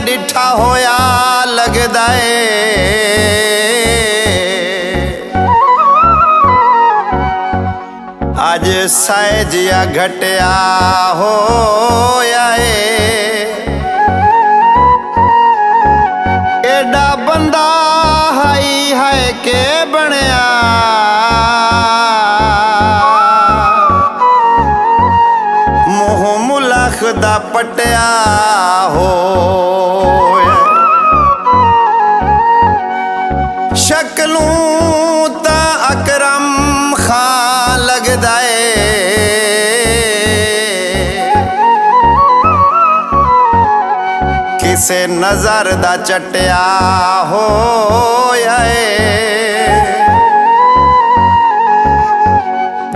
डिठा होया लगदा अज सहज या घटिया होया एडा बंदा हाई है के बनया मोह मुलख दा पटिया हो शकलूं ता अकरम खां लगदा किसे नजर दा चटिया होया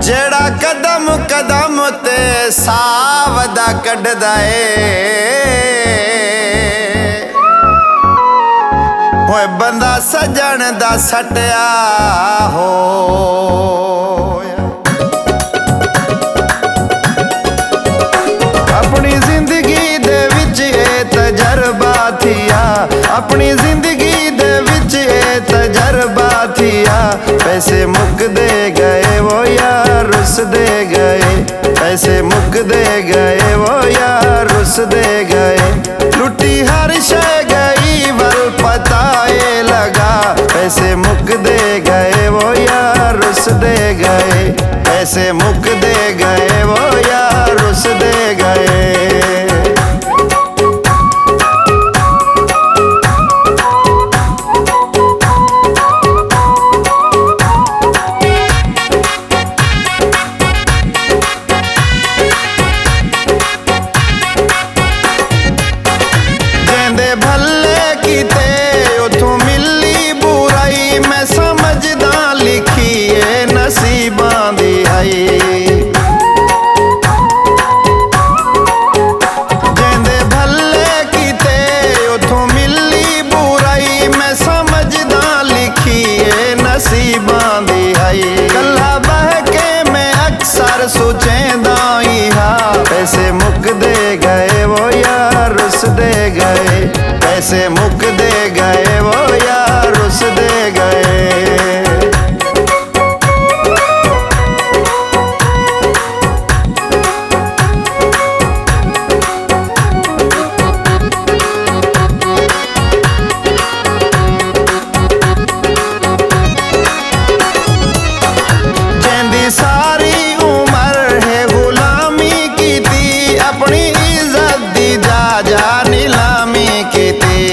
जेड़ा कदम कदम ते सावदा कढदा होए बंदा सजन दा सटिया हो अपनी जिंदगी दे विच तजर्बा थिया अपनी जिंदगी दे विच तजर्बा थिया पैसे मुक दे गए वो यार रुस दे गए पैसे मुक दे गए वो यार रुस दे गए लुटी हर शय गई वल पताए लगा पैसे मुक दे गए वो यार रुस दे गए पैसे मुक दे गए वो यार रुस दे गए भले कीते उथों मिली बुराई मैं समझदा लिखिए नसीबां दी आई जेंदे भले कीते उथों मिली बुराई मैं समझदा लिखिए नसीबां दी आई कल्ला बह के मैं अक्सर सोचेंदा ही हा पैसे मुक दे गए वो यार रुस दे गए पैसे मुक दे गए वो यार रुस दे गए जेंदी सारी उम्र है गुलामी की थी अपनी इज्जत दी जा नीलामी की थी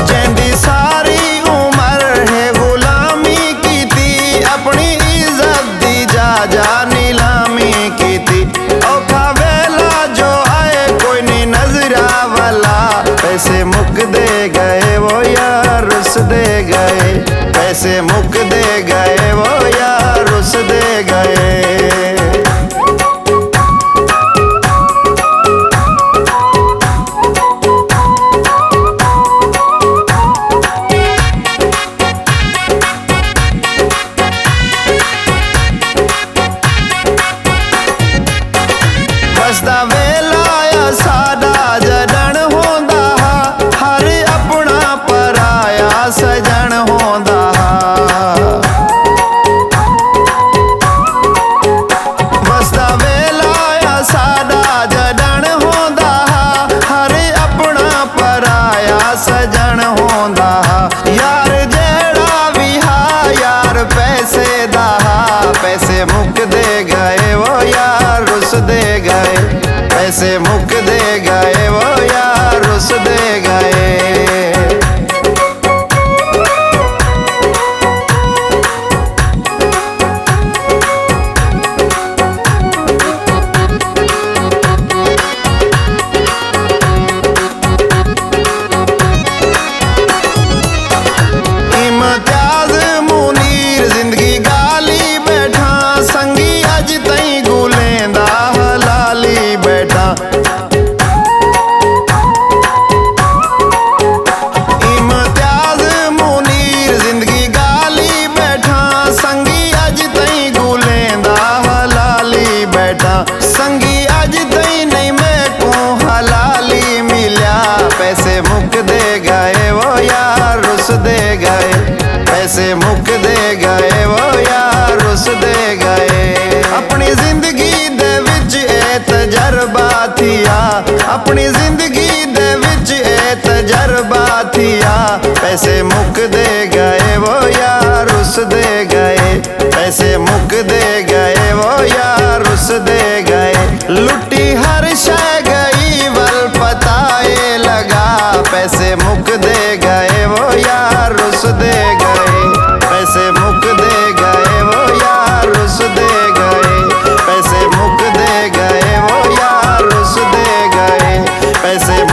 जेंदी सारी उम्र है गुलामी की थी अपनी इज्जत दी जा नीलामी की थी औखा वेला जो आए कोई नी नजरा वाला पैसे मुक दे गए वो यार रुस दे गए पैसे मुक दे गए वो यार रुस दे गए बसदा वेला या सादा जडन होंदा हर अपना पराया सजन होंदा बसदा वेला या सादा जडन होंदा हर अपना पराया सजन होंदा यार जेड़ा भी हा यार पैसे दा पैसे मुक दे गए वो यार रुस दे गए पैसे मुक दे गए वो यार रुस दे गए इम्तियाज मुनीर जिंदगी गाली बैठा संगी अज तई गुल पैसे